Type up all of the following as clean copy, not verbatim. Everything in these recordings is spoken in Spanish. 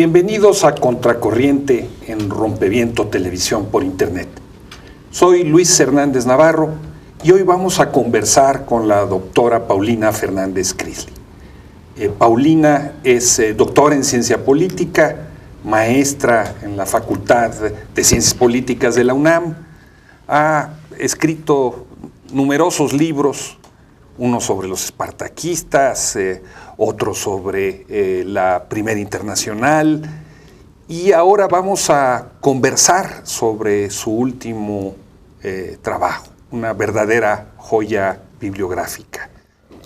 Bienvenidos a Contracorriente en Rompeviento Televisión por Internet. Soy Luis Hernández Navarro y hoy vamos a conversar con la doctora Paulina Fernández Crisley. Paulina es doctora en Ciencia Política, maestra en la Facultad de Ciencias Políticas de la UNAM. Ha escrito numerosos libros, uno sobre los espartaquistas, otro sobre la Primera Internacional, y ahora vamos a conversar sobre su último trabajo, una verdadera joya bibliográfica,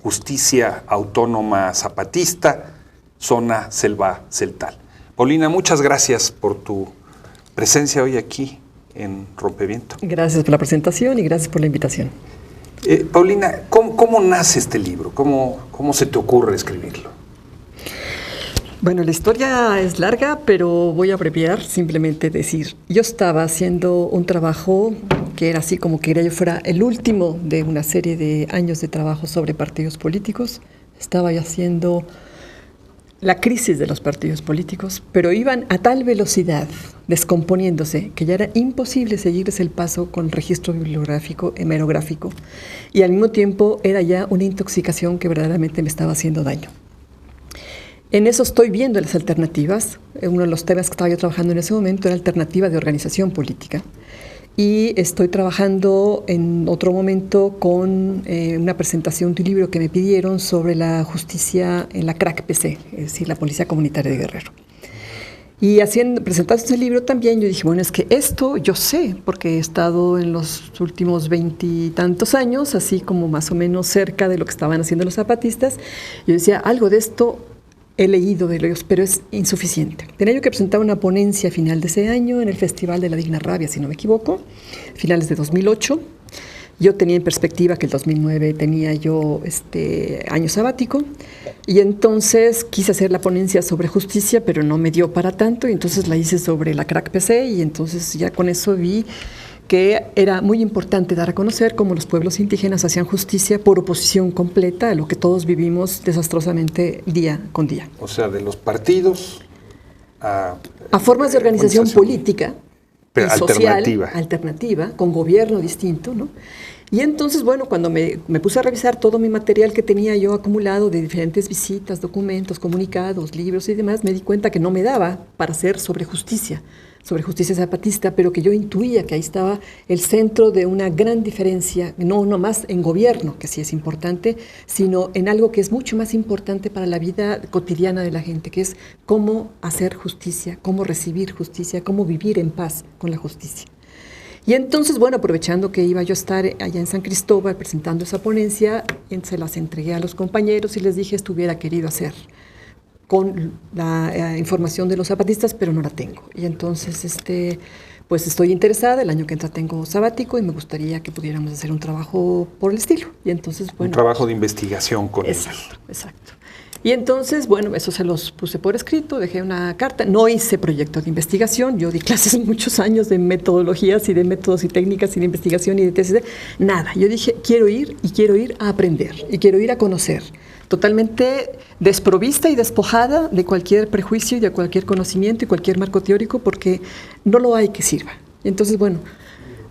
Justicia Autónoma Zapatista, Zona Selva Celtal. Paulina, muchas gracias por tu presencia hoy aquí en Rompeviento. Gracias por la presentación y gracias por la invitación. Paulina, ¿cómo nace este libro? ¿Cómo se te ocurre escribirlo? Bueno, la historia es larga, pero voy a abreviar, simplemente decir. Yo estaba haciendo un trabajo que era así como quería yo fuera el último de una serie de años de trabajo sobre partidos políticos. Estaba yo haciendo la crisis de los partidos políticos, pero iban a tal velocidad descomponiéndose que ya era imposible seguirles el paso con registro bibliográfico, hemerográfico, y al mismo tiempo era ya una intoxicación que verdaderamente me estaba haciendo daño. En eso estoy viendo las alternativas. Uno de los temas que estaba yo trabajando en ese momento era alternativa de organización política. Y estoy trabajando en otro momento con una presentación de un libro que me pidieron sobre la justicia en la CRAC-PC, es decir, la Policía Comunitaria de Guerrero. Y presentando este libro también, yo dije, bueno, es que esto yo sé, porque he estado en los últimos 20 y tantos años, así como más o menos cerca de lo que estaban haciendo los zapatistas. Yo decía, algo de esto he leído de ellos, pero es insuficiente. Tenía yo que presentar una ponencia a final de ese año en el Festival de la Digna Rabia, si no me equivoco, finales de 2008. Yo tenía en perspectiva que el 2009 tenía yo año sabático, y entonces quise hacer la ponencia sobre justicia, pero no me dio para tanto, y entonces la hice sobre la CRAC-PC, y entonces ya con eso vi que era muy importante dar a conocer cómo los pueblos indígenas hacían justicia por oposición completa a lo que todos vivimos desastrosamente día con día. O sea, de los partidos a formas de organización política y social, alternativa, con gobierno distinto, ¿no? Y entonces, bueno, cuando me puse a revisar todo mi material que tenía yo acumulado de diferentes visitas, documentos, comunicados, libros y demás, me di cuenta que no me daba para hacer sobre justicia zapatista, pero que yo intuía que ahí estaba el centro de una gran diferencia, no más en gobierno, que sí es importante, sino en algo que es mucho más importante para la vida cotidiana de la gente, que es cómo hacer justicia, cómo recibir justicia, cómo vivir en paz con la justicia. Y entonces, bueno, aprovechando que iba yo a estar allá en San Cristóbal presentando esa ponencia, se las entregué a los compañeros y les dije estuviera querido hacer con la información de los zapatistas, pero no la tengo. Y entonces, pues estoy interesada, el año que entra tengo sabático y me gustaría que pudiéramos hacer un trabajo por el estilo. Y entonces, bueno, un trabajo de investigación con ellos. Exacto. Y entonces, bueno, eso se los puse por escrito, dejé una carta, no hice proyecto de investigación, yo di clases muchos años de metodologías y de métodos y técnicas y de investigación y de tesis, nada. Yo dije, quiero ir a aprender y quiero ir a conocer, totalmente desprovista y despojada de cualquier prejuicio y de cualquier conocimiento y cualquier marco teórico, porque no lo hay que sirva. Y entonces, bueno,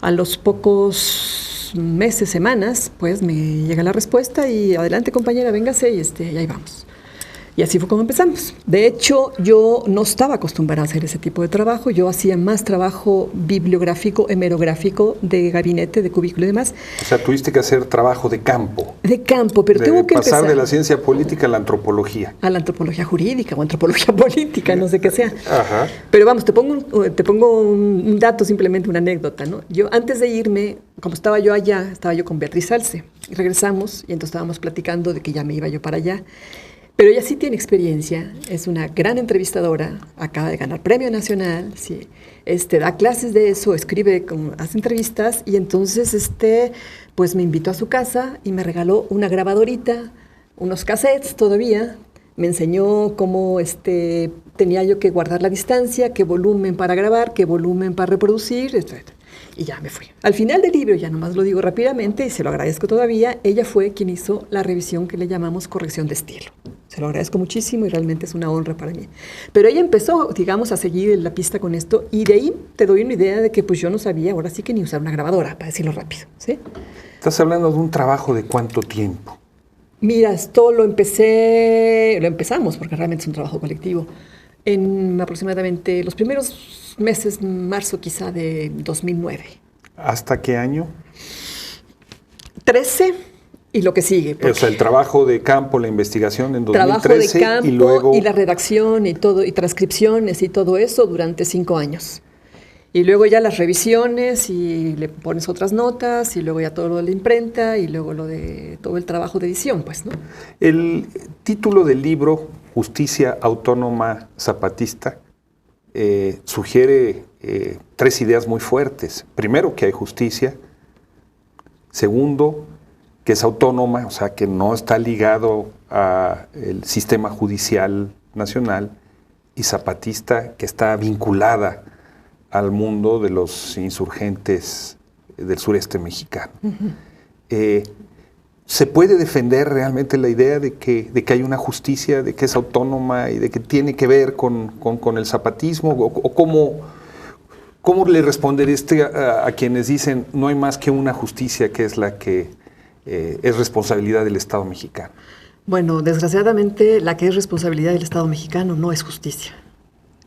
a los pocos meses, semanas, pues me llega la respuesta y adelante compañera, véngase y ahí vamos. Y así fue como empezamos. De hecho, yo no estaba acostumbrada a hacer ese tipo de trabajo. Yo hacía más trabajo bibliográfico, hemerográfico, de gabinete, de cubículo y demás. O sea, tuviste que hacer trabajo de campo. De campo, pero tengo que pasar empezar de la ciencia política a la antropología. A la antropología jurídica o antropología política, no sé qué sea. Ajá. Pero vamos, te pongo un dato, simplemente una anécdota, ¿no? Yo antes de irme, como estaba yo allá, estaba yo con Beatriz Salce. Y regresamos y entonces estábamos platicando de que ya me iba yo para allá. Pero ella sí tiene experiencia, es una gran entrevistadora, acaba de ganar premio nacional, sí, da clases de eso, escribe, hace entrevistas, y entonces pues me invitó a su casa y me regaló una grabadorita, unos cassettes todavía, me enseñó cómo tenía yo que guardar la distancia, qué volumen para grabar, qué volumen para reproducir, etc. Y ya me fui. Al final del libro, ya nomás lo digo rápidamente y se lo agradezco todavía, ella fue quien hizo la revisión que le llamamos corrección de estilo. Se lo agradezco muchísimo y realmente es una honra para mí. Pero ella empezó, digamos, a seguir la pista con esto y de ahí te doy una idea de que pues yo no sabía ahora sí que ni usar una grabadora, para decirlo rápido, ¿sí? Estás hablando de un trabajo de ¿cuánto tiempo? Mira, esto lo empezamos porque realmente es un trabajo colectivo, en aproximadamente los primeros meses, marzo quizá de 2009. ¿Hasta qué año? 13 y lo que sigue. O sea, el trabajo de campo, la investigación en 2013 trabajo de campo y luego... y la redacción y todo, y transcripciones y todo eso durante 5 años. Y luego ya las revisiones y le pones otras notas y luego ya todo lo de la imprenta y luego lo de todo el trabajo de edición, pues, ¿no? El título del libro, Justicia Autónoma Zapatista, sugiere 3 ideas muy fuertes. Primero, que hay justicia. Segundo, que es autónoma, o sea, que no está ligado al sistema judicial nacional. Y zapatista, que está vinculada al mundo de los insurgentes del sureste mexicano. ¿Se puede defender realmente la idea de que hay una justicia, de que es autónoma y de que tiene que ver con el zapatismo? ¿O cómo le respondería a quienes dicen no hay más que una justicia que es la que es responsabilidad del Estado mexicano? Bueno, desgraciadamente la que es responsabilidad del Estado mexicano no es justicia.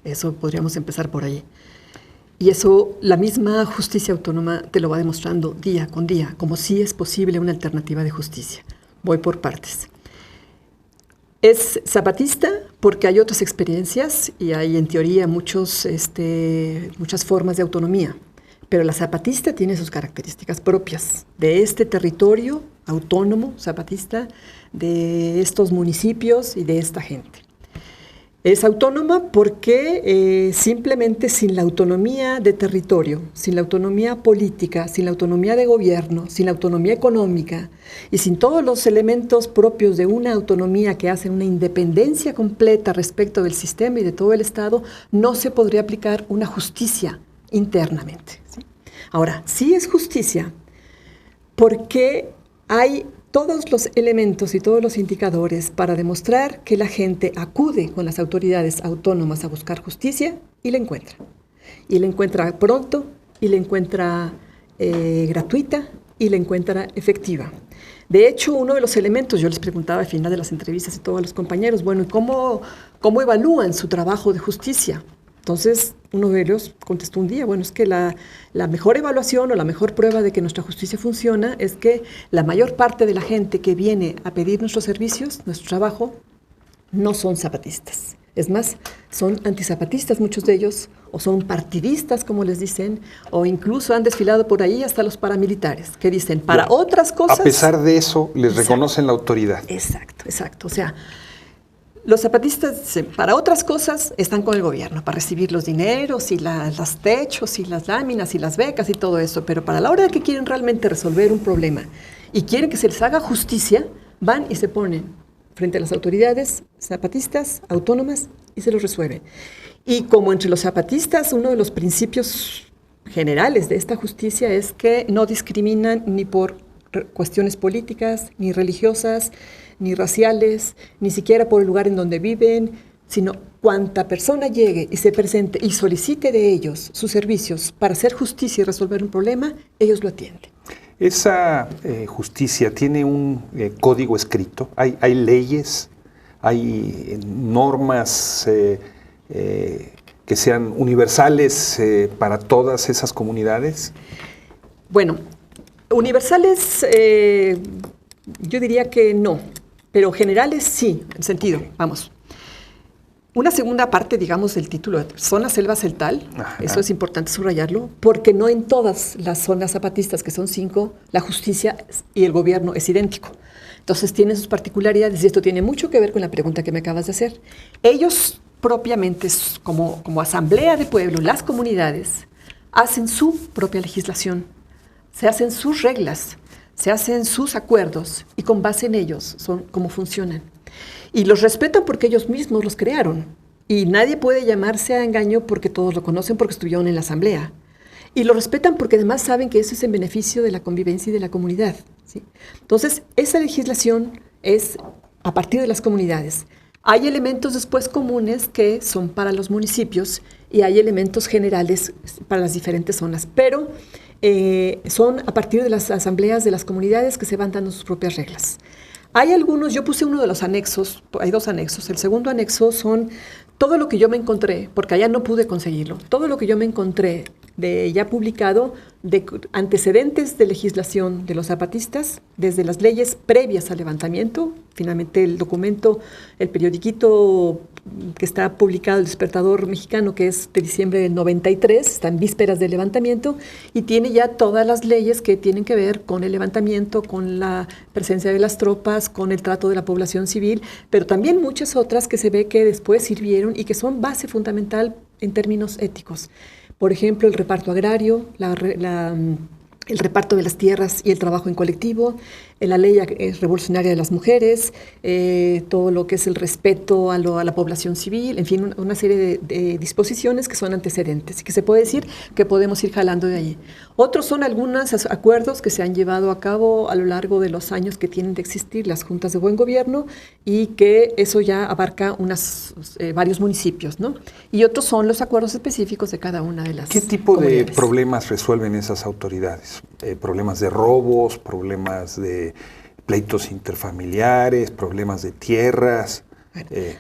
Eso podríamos empezar por ahí. Y eso, la misma justicia autónoma te lo va demostrando día con día, como si es posible una alternativa de justicia. Voy por partes. Es zapatista porque hay otras experiencias y hay en teoría muchas formas de autonomía, pero la zapatista tiene sus características propias de este territorio autónomo zapatista, de estos municipios y de esta gente. Es autónoma porque simplemente sin la autonomía de territorio, sin la autonomía política, sin la autonomía de gobierno, sin la autonomía económica y sin todos los elementos propios de una autonomía que hacen una independencia completa respecto del sistema y de todo el Estado, no se podría aplicar una justicia internamente, ¿sí? Ahora, sí es justicia porque hay todos los elementos y todos los indicadores para demostrar que la gente acude con las autoridades autónomas a buscar justicia y la encuentra. Y la encuentra pronto, y la encuentra gratuita, y la encuentra efectiva. De hecho, uno de los elementos, yo les preguntaba al final de las entrevistas y todos los compañeros, bueno, ¿y cómo evalúan su trabajo de justicia? Entonces, uno de ellos contestó un día, bueno, es que la mejor evaluación o la mejor prueba de que nuestra justicia funciona es que la mayor parte de la gente que viene a pedir nuestros servicios, nuestro trabajo, no son zapatistas. Es más, son antizapatistas muchos de ellos, o son partidistas, como les dicen, o incluso han desfilado por ahí hasta los paramilitares, que dicen, para otras cosas... A pesar de eso, les reconocen la autoridad. Exacto. O sea, los zapatistas, para otras cosas, están con el gobierno, para recibir los dineros y los techos y las láminas y las becas y todo eso, pero para la hora de que quieren realmente resolver un problema y quieren que se les haga justicia, van y se ponen frente a las autoridades zapatistas, autónomas, y se los resuelven. Y como entre los zapatistas, uno de los principios generales de esta justicia es que no discriminan ni por cuestiones políticas, ni religiosas, ni raciales, ni siquiera por el lugar en donde viven, sino cuanta persona llegue y se presente y solicite de ellos sus servicios para hacer justicia y resolver un problema, ellos lo atienden. ¿Esa justicia tiene un código escrito? ¿Hay leyes? ¿Hay normas que sean universales para todas esas comunidades? Bueno, universales yo diría que no, pero generales sí, en sentido, vamos. Una segunda parte, digamos, del título, Zona Selva Celtal, eso es importante subrayarlo, porque no en todas las zonas zapatistas, que son 5, la justicia y el gobierno es idéntico. Entonces tienen sus particularidades y esto tiene mucho que ver con la pregunta que me acabas de hacer. Ellos propiamente, como asamblea de pueblo, las comunidades, hacen su propia legislación, se hacen sus reglas, se hacen sus acuerdos y con base en ellos son cómo funcionan. Y los respetan porque ellos mismos los crearon. Y nadie puede llamarse a engaño porque todos lo conocen porque estuvieron en la asamblea. y lo respetan porque además saben que eso es en beneficio de la convivencia y de la comunidad, ¿sí? Entonces, esa legislación es a partir de las comunidades. Hay elementos después comunes que son para los municipios y hay elementos generales para las diferentes zonas, pero son a partir de las asambleas de las comunidades que se van dando sus propias reglas. Hay algunos, yo puse uno de los anexos, hay 2 anexos. El segundo anexo son todo lo que yo me encontré, porque allá no pude conseguirlo, todo lo que yo me encontré de ya publicado de antecedentes de legislación de los zapatistas, desde las leyes previas al levantamiento, finalmente el documento, el periodiquito que está publicado, El Despertador Mexicano, que es de diciembre del 93, está en vísperas del levantamiento, y tiene ya todas las leyes que tienen que ver con el levantamiento, con la presencia de las tropas, con el trato de la población civil, pero también muchas otras que se ve que después sirvieron y que son base fundamental en términos éticos. Por ejemplo, el reparto agrario, el reparto de las tierras y el trabajo en colectivo, la ley revolucionaria de las mujeres, todo lo que es el respeto a la población civil, en fin, una serie de disposiciones que son antecedentes y que se puede decir que podemos ir jalando de allí. Otros son algunos acuerdos que se han llevado a cabo a lo largo de los años que tienen de existir las juntas de buen gobierno y que eso ya abarca varios municipios, ¿no? Y otros son los acuerdos específicos de cada una de las ¿Qué tipo de comunidades. problemas resuelven esas autoridades? ¿Problemas de robos, problemas de pleitos interfamiliares, problemas de tierras? Bueno,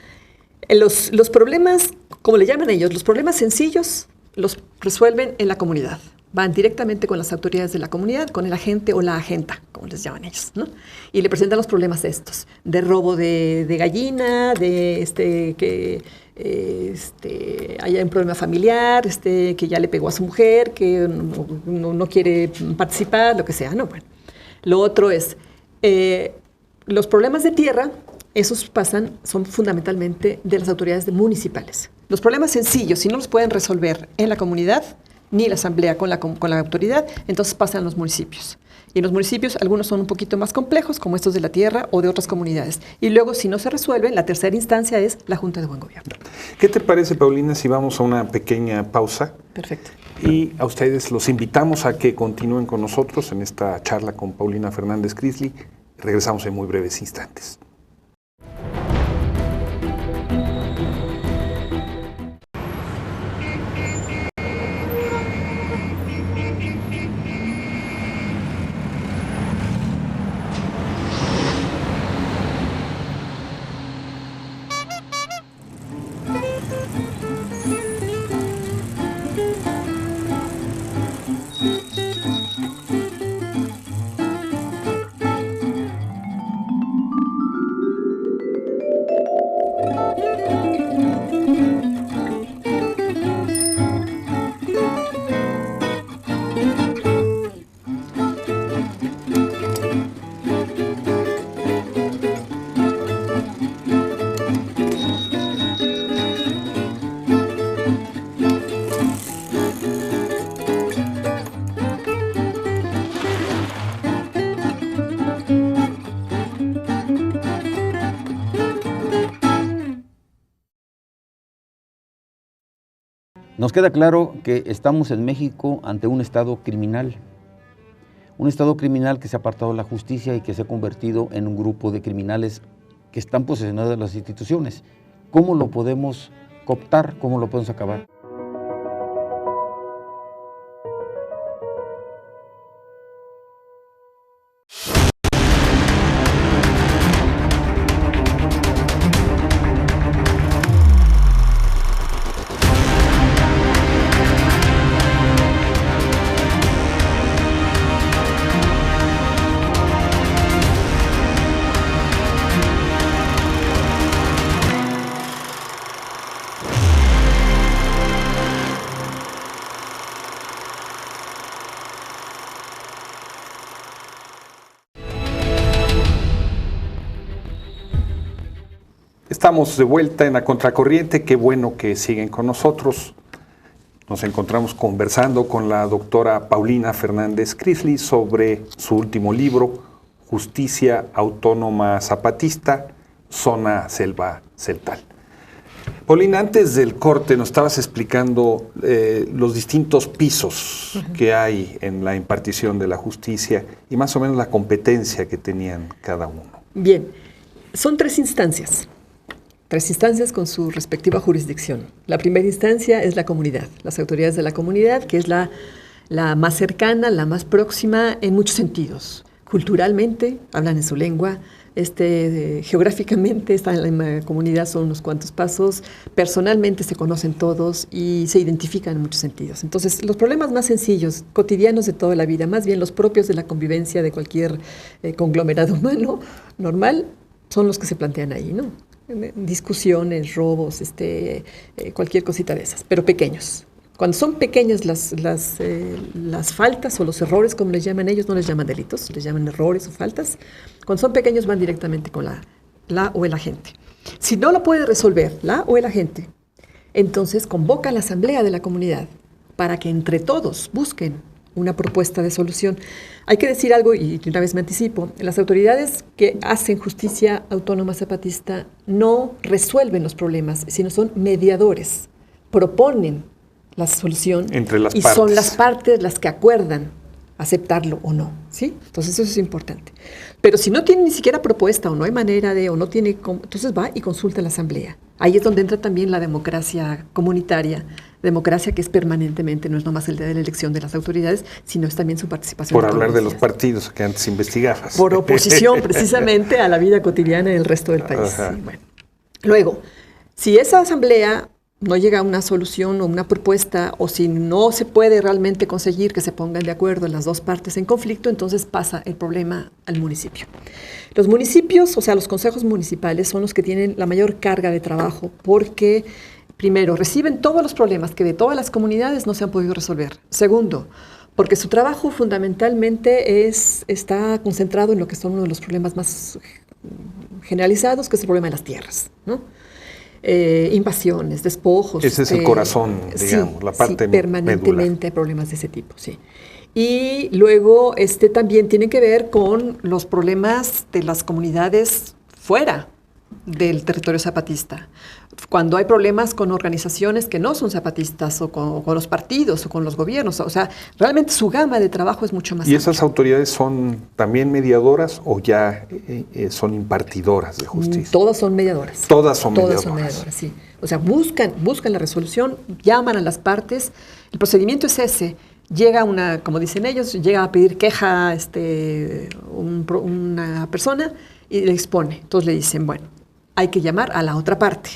los problemas, como le llaman ellos, los problemas sencillos los resuelven en la comunidad. Van directamente con las autoridades de la comunidad, con el agente o la agenta, como les llaman ellos, ¿no? Y le presentan los problemas estos, de robo de gallina, de que haya un problema familiar, que ya le pegó a su mujer, que no quiere participar, lo que sea, ¿no? Bueno, lo otro es, los problemas de tierra, esos son fundamentalmente de las autoridades municipales. Los problemas sencillos, si no los pueden resolver en la comunidad, ni la asamblea con la autoridad, entonces pasan a los municipios. Y en los municipios algunos son un poquito más complejos, como estos de la tierra o de otras comunidades. Y luego, si no se resuelven, la tercera instancia es la Junta de Buen Gobierno. ¿Qué te parece, Paulina, si vamos a una pequeña pausa? Perfecto. Y a ustedes los invitamos a que continúen con nosotros en esta charla con Paulina Fernández Crisly. Regresamos en muy breves instantes. Nos queda claro que estamos en México ante un Estado criminal que se ha apartado de la justicia y que se ha convertido en un grupo de criminales que están posesionados de las instituciones. ¿Cómo lo podemos cooptar? ¿Cómo lo podemos acabar? Estamos de vuelta en La Contracorriente, qué bueno que siguen con nosotros. Nos encontramos conversando con la doctora Paulina Fernández Crisly sobre su último libro, Justicia Autónoma Zapatista, Zona Selva Celtal. Paulina, antes del corte nos estabas explicando los distintos pisos que hay en la impartición de la justicia y más o menos la competencia que tenían cada uno. Bien, son tres instancias con su respectiva jurisdicción. La primera instancia es la comunidad, las autoridades de la comunidad, que es la más cercana, la más próxima en muchos sentidos. Culturalmente, hablan en su lengua, geográficamente están en la comunidad, son unos cuantos pasos, personalmente se conocen todos y se identifican en muchos sentidos. Entonces, los problemas más sencillos, cotidianos de toda la vida, más bien los propios de la convivencia de cualquier conglomerado humano normal, son los que se plantean ahí, ¿no? Discusiones, robos, cualquier cosita de esas, pero pequeños. Cuando son pequeñas las faltas o los errores, como les llaman ellos, no les llaman delitos, les llaman errores o faltas. Cuando son pequeños van directamente con la o el agente. Si no lo puede resolver la o el agente, entonces convoca a la asamblea de la comunidad para que entre todos busquen una propuesta de solución. Hay que decir algo, y una vez me anticipo, las autoridades que hacen justicia autónoma zapatista no resuelven los problemas, sino son mediadores, proponen la solución entre las y partes. Son las partes las que acuerdan aceptarlo o no, ¿sí? Entonces eso es importante. Pero si no tiene ni siquiera propuesta o no hay manera de, o no tiene, entonces va y consulta a la asamblea. Ahí es donde entra también la democracia comunitaria, democracia que es permanentemente, no es nomás el día de la elección de las autoridades, sino es también su participación. Por hablar de los partidos que antes investigabas. Por oposición precisamente a la vida cotidiana del resto del país. Sí, bueno. Luego, si esa asamblea no llega a una solución o una propuesta, o si no se puede realmente conseguir que se pongan de acuerdo las dos partes en conflicto, entonces pasa el problema al municipio. Los municipios, o sea, los consejos municipales son los que tienen la mayor carga de trabajo porque, primero, reciben todos los problemas que de todas las comunidades no se han podido resolver. Segundo, porque su trabajo fundamentalmente está concentrado en lo que son uno de los problemas más generalizados, que es el problema de las tierras, ¿no? Invasiones, despojos. Ese es el corazón, digamos, la parte permanentemente medular. hay problemas de ese tipo, sí. Y luego también tiene que ver con los problemas de las comunidades fuera del territorio zapatista. Cuando hay problemas con organizaciones que no son zapatistas o con los partidos o con los gobiernos, o sea, realmente su gama de trabajo es mucho más ¿Y esas amplia. autoridades son también mediadoras o ya son impartidoras de justicia? Todas son mediadoras. Todas son mediadoras. Todas son mediadoras, sí. O sea, buscan la resolución, llaman a las partes. El procedimiento es ese. Llega como dicen ellos, llega a pedir queja una persona y le expone. Entonces le dicen, bueno, hay que llamar a la otra parte.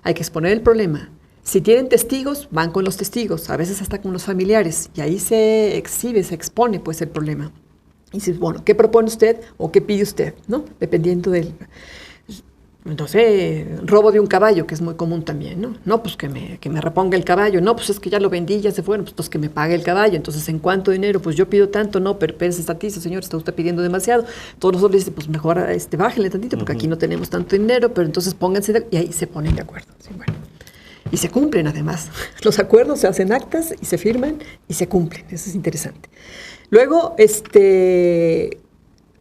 Hay que exponer el problema. Si tienen testigos, van con los testigos, a veces hasta con los familiares, y ahí se exhibe, se expone pues el problema. Y dices, bueno, ¿qué propone usted o qué pide usted? ¿No? Dependiendo del, no sé, robo de un caballo, que es muy común también, ¿no? No, pues que me reponga el caballo. No, pues es que ya lo vendí, ya se fueron, pues entonces que me pague el caballo. Entonces, ¿en cuánto dinero? Pues yo pido tanto. No, pero espérese tantito, señor, está usted pidiendo demasiado. Todos nosotros le dicen, pues mejor bájenle tantito, porque aquí no tenemos tanto dinero, pero entonces pónganse, y ahí se ponen de acuerdo. Sí, bueno. Y se cumplen además. Los acuerdos se hacen actas y se firman y se cumplen. Eso es interesante. Luego,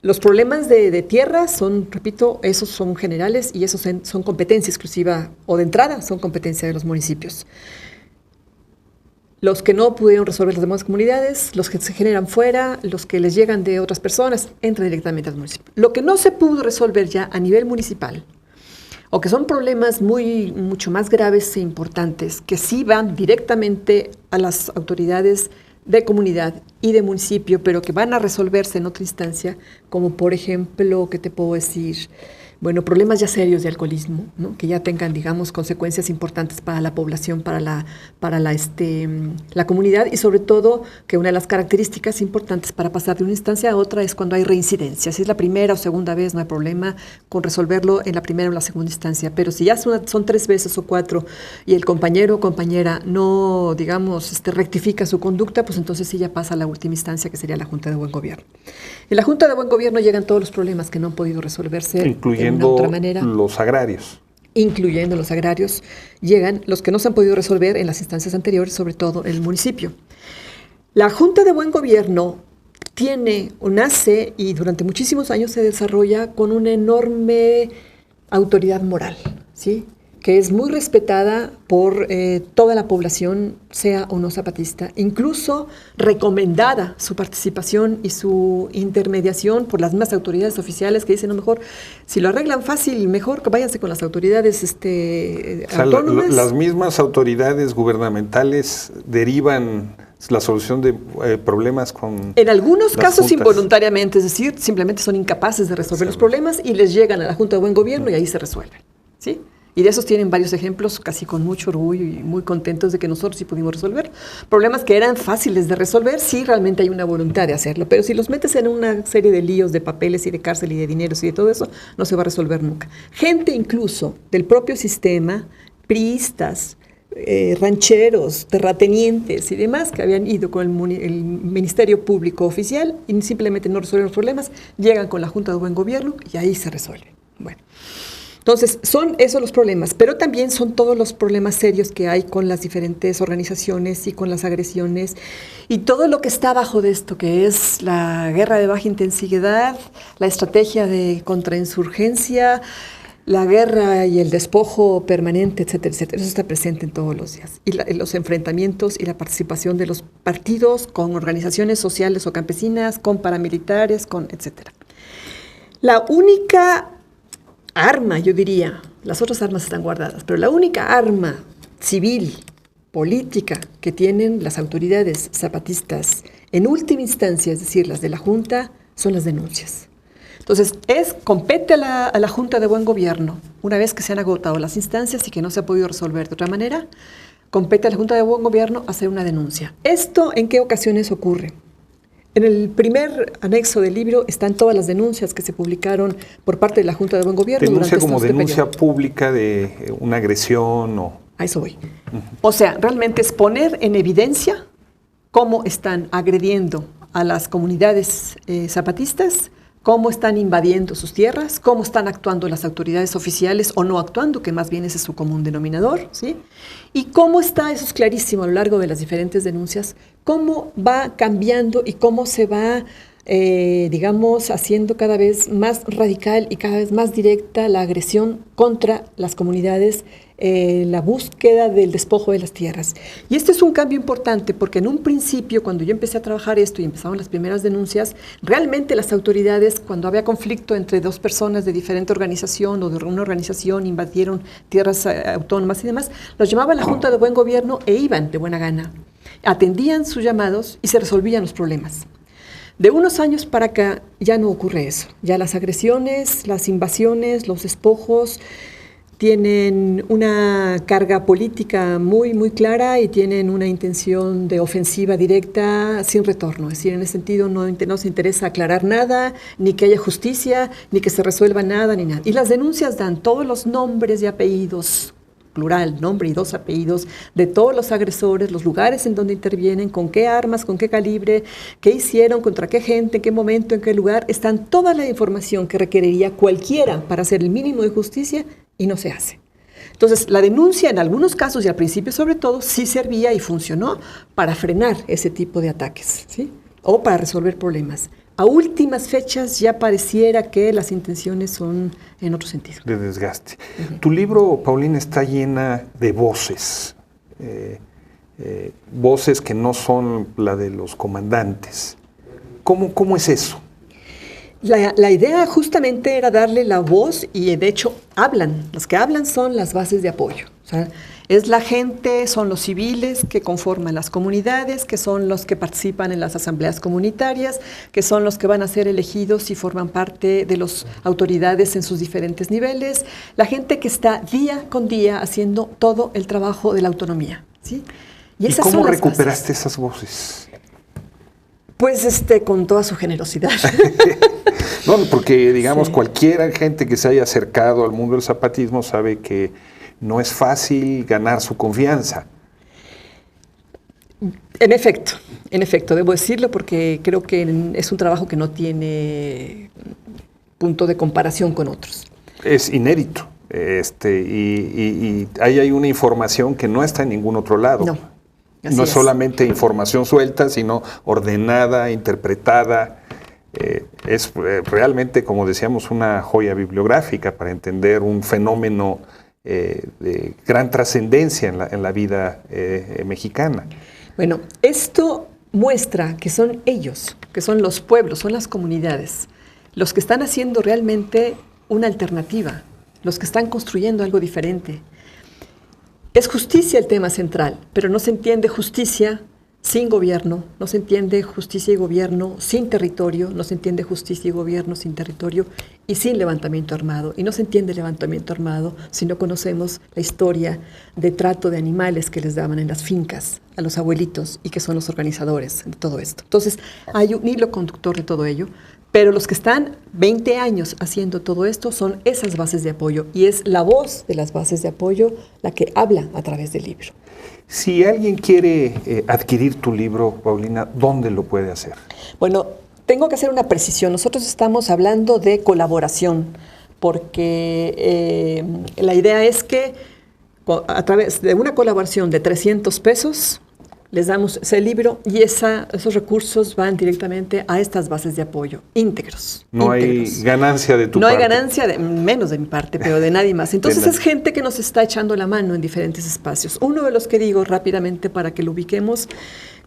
los problemas de tierra son, repito, esos son generales y esos son competencia exclusiva o de entrada son competencia de los municipios. Los que no pudieron resolver las demás comunidades, los que se generan fuera, los que les llegan de otras personas, entran directamente al municipio. Lo que no se pudo resolver ya a nivel municipal, o que son problemas mucho más graves e importantes, que sí van directamente a las autoridades de comunidad y de municipio, pero que van a resolverse en otra instancia, como por ejemplo, ¿qué te puedo decir? Bueno, problemas ya serios de alcoholismo, ¿no? Que ya tengan, digamos, consecuencias importantes para la población, para la comunidad, y sobre todo que una de las características importantes para pasar de una instancia a otra es cuando hay reincidencia. Si es la primera o segunda vez, no hay problema con resolverlo en la primera o la segunda instancia, pero si ya son 3 veces o 4 y el compañero o compañera no, digamos, rectifica su conducta, pues entonces sí ya pasa a la última instancia, que sería la Junta de Buen Gobierno. En la Junta de Buen Gobierno llegan todos los problemas que no han podido resolverse, incluyendo de otra manera, los agrarios. Incluyendo los agrarios, llegan los que no se han podido resolver en las instancias anteriores, sobre todo en el municipio. La Junta de Buen Gobierno nace y durante muchísimos años se desarrolla con una enorme autoridad moral, ¿sí? que es muy respetada por toda la población, sea o no zapatista, incluso recomendada su participación y su intermediación por las mismas autoridades oficiales que dicen, no, mejor, si lo arreglan fácil, mejor que váyanse con las autoridades autónomas. Las mismas autoridades gubernamentales derivan la solución de problemas con... En algunos casos juntas. Involuntariamente, es decir, simplemente son incapaces de resolver los problemas y les llegan a la Junta de Buen Gobierno y ahí se resuelven, ¿sí? Y de esos tienen varios ejemplos, casi con mucho orgullo y muy contentos de que nosotros sí pudimos resolver problemas que eran fáciles de resolver, sí realmente hay una voluntad de hacerlo, pero si los metes en una serie de líos, de papeles y de cárcel y de dineros y de todo eso, no se va a resolver nunca. Gente incluso del propio sistema, priistas, rancheros, terratenientes y demás que habían ido con el Ministerio Público Oficial y simplemente no resuelven los problemas, llegan con la Junta de Buen Gobierno y ahí se resuelve. Bueno. Entonces, son esos los problemas, pero también son todos los problemas serios que hay con las diferentes organizaciones y con las agresiones y todo lo que está abajo de esto, que es la guerra de baja intensidad, la estrategia de contrainsurgencia, la guerra y el despojo permanente, etcétera, etcétera. Eso está presente en todos los días. Y los enfrentamientos y la participación de los partidos con organizaciones sociales o campesinas, con paramilitares, con etcétera. La única arma, yo diría, las otras armas están guardadas, pero la única arma civil, política que tienen las autoridades zapatistas en última instancia, es decir, las de la Junta, son las denuncias. Entonces, compete a la Junta de Buen Gobierno, una vez que se han agotado las instancias y que no se ha podido resolver de otra manera, compete a la Junta de Buen Gobierno hacer una denuncia. ¿Esto en qué ocasiones ocurre? En el primer anexo del libro están todas las denuncias que se publicaron por parte de la Junta de Buen Gobierno. Denuncia como este denuncia periodo pública de una agresión o... A eso voy. O sea, realmente es poner en evidencia cómo están agrediendo a las comunidades zapatistas, cómo están invadiendo sus tierras, cómo están actuando las autoridades oficiales o no actuando, que más bien ese es su común denominador, ¿sí? Y cómo está, eso es clarísimo a lo largo de las diferentes denuncias, cómo va cambiando y cómo se va, digamos, haciendo cada vez más radical y cada vez más directa la agresión contra las comunidades, la búsqueda del despojo de las tierras. Y este es un cambio importante porque en un principio, cuando yo empecé a trabajar esto y empezaron las primeras denuncias, realmente las autoridades, cuando había conflicto entre dos personas de diferente organización o de una organización, invadieron tierras autónomas y demás, los llamaban a la Junta de Buen Gobierno e iban de buena gana. Atendían sus llamados y se resolvían los problemas. De unos años para acá ya no ocurre eso. Ya las agresiones, las invasiones, los despojos tienen una carga política muy, muy clara y tienen una intención de ofensiva directa sin retorno. Es decir, en ese sentido no se interesa aclarar nada, ni que haya justicia, ni que se resuelva nada, ni nada. Y las denuncias dan todos los nombres y apellidos, plural, nombre y dos apellidos, de todos los agresores, los lugares en donde intervienen, con qué armas, con qué calibre, qué hicieron, contra qué gente, en qué momento, en qué lugar. Están toda la información que requeriría cualquiera para hacer el mínimo de justicia y no se hace. Entonces, la denuncia en algunos casos y al principio sobre todo sí servía y funcionó para frenar ese tipo de ataques, ¿sí? O para resolver problemas. A últimas fechas ya pareciera que las intenciones son en otro sentido. De desgaste. Tu libro, Paulina, está llena de voces. Voces que no son la de los comandantes. ¿Cómo es eso? La idea justamente era darle la voz y de hecho hablan. Los que hablan son las bases de apoyo. O sea, es la gente, son los civiles que conforman las comunidades, que son los que participan en las asambleas comunitarias, que son los que van a ser elegidos y forman parte de las autoridades en sus diferentes niveles, la gente que está día con día haciendo todo el trabajo de la autonomía, ¿sí? ¿Y cómo recuperaste esas voces? Pues con toda su generosidad. No, porque digamos Sí. cualquier gente que se haya acercado al mundo del zapatismo sabe que no es fácil ganar su confianza. En efecto, debo decirlo porque creo que es un trabajo que no tiene punto de comparación con otros. Es inédito, y ahí hay una información que no está en ningún otro lado. No, así No es solamente información suelta, sino ordenada, interpretada. Es realmente, como decíamos, una joya bibliográfica para entender un fenómeno de gran trascendencia en la vida mexicana. Bueno, esto muestra que son ellos, que son los pueblos, son las comunidades, los que están haciendo realmente una alternativa, los que están construyendo algo diferente. Es justicia el tema central, pero no se entiende justicia sin gobierno, no se entiende justicia y gobierno sin territorio, no se entiende justicia y gobierno sin territorio y sin levantamiento armado. Y no se entiende levantamiento armado si no conocemos la historia de trato de animales que les daban en las fincas a los abuelitos y que son los organizadores de todo esto. Entonces, hay un hilo conductor de todo ello, pero los que están 20 años haciendo todo esto son esas bases de apoyo y es la voz de las bases de apoyo la que habla a través del libro. Si alguien quiere adquirir tu libro, Paulina, ¿dónde lo puede hacer? Bueno, tengo que hacer una precisión. Nosotros estamos hablando de colaboración, porque la idea es que a través de una colaboración de 300 pesos, les damos ese libro y esos recursos van directamente a estas bases de apoyo, íntegros. No hay ganancia de tu parte. No hay ganancia, menos de mi parte, pero de nadie más. Entonces es gente que nos está echando la mano en diferentes espacios. Uno de los que digo rápidamente para que lo ubiquemos,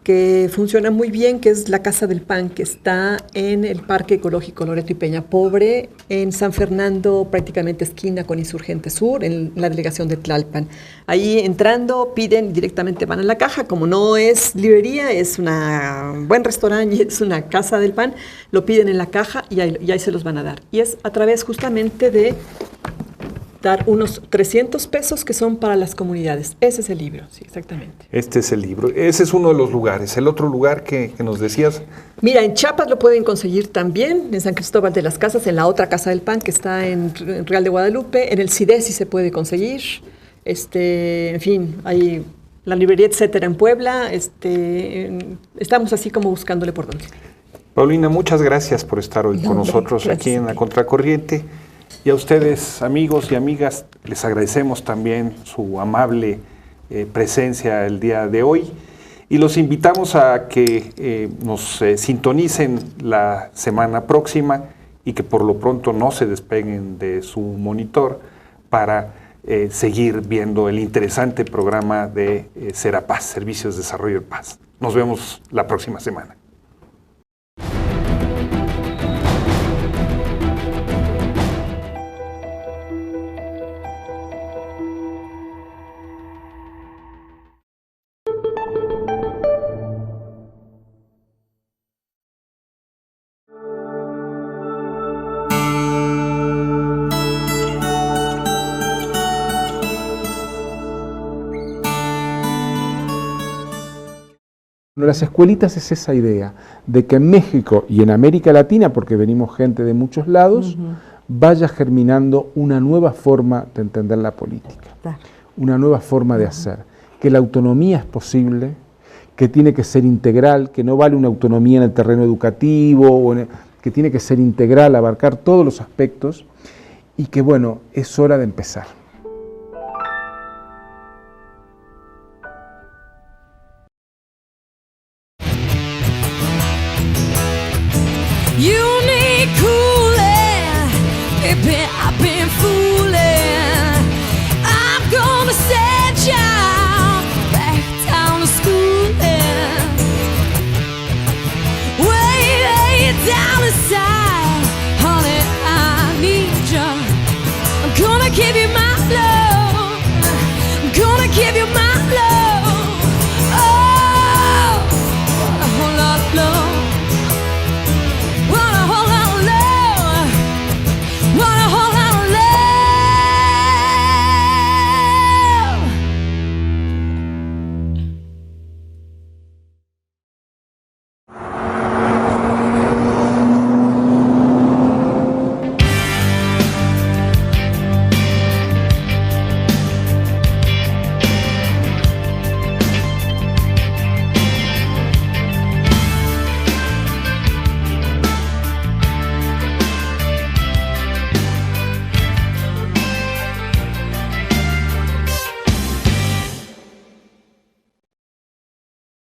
que funciona muy bien, que es la Casa del Pan, que está en el Parque Ecológico Loreto y Peña Pobre, en San Fernando, prácticamente esquina con Insurgente Sur, en la delegación de Tlalpan. Ahí entrando, piden, directamente van a la caja, como no es librería, es un buen restaurante y es una Casa del Pan, lo piden en la caja y ahí se los van a dar. Y es a través justamente de dar unos 300 pesos que son para las comunidades. Ese es el libro, sí, exactamente. Este es el libro. Ese es uno de los lugares. ¿El otro lugar que nos decías? Mira, en Chiapas lo pueden conseguir también, en San Cristóbal de las Casas, en la otra Casa del Pan que está en Real de Guadalupe, en el CIDESI se puede conseguir, en fin, hay la librería etcétera en Puebla, estamos así como buscándole por dónde. Paulina, muchas gracias por estar hoy con nosotros aquí en La Contracorriente. Y a ustedes, amigos y amigas, les agradecemos también su amable presencia el día de hoy y los invitamos a que nos sintonicen la semana próxima y que por lo pronto no se despeguen de su monitor para seguir viendo el interesante programa de Serapaz, Servicios de Desarrollo de Paz. Nos vemos la próxima semana. Las escuelitas es esa idea de que en México y en América Latina, porque venimos gente de muchos lados, vaya germinando una nueva forma de entender la política, una nueva forma de hacer, que la autonomía es posible, que tiene que ser integral, que no vale una autonomía en el terreno educativo, que tiene que ser integral, abarcar todos los aspectos y que bueno, es hora de empezar.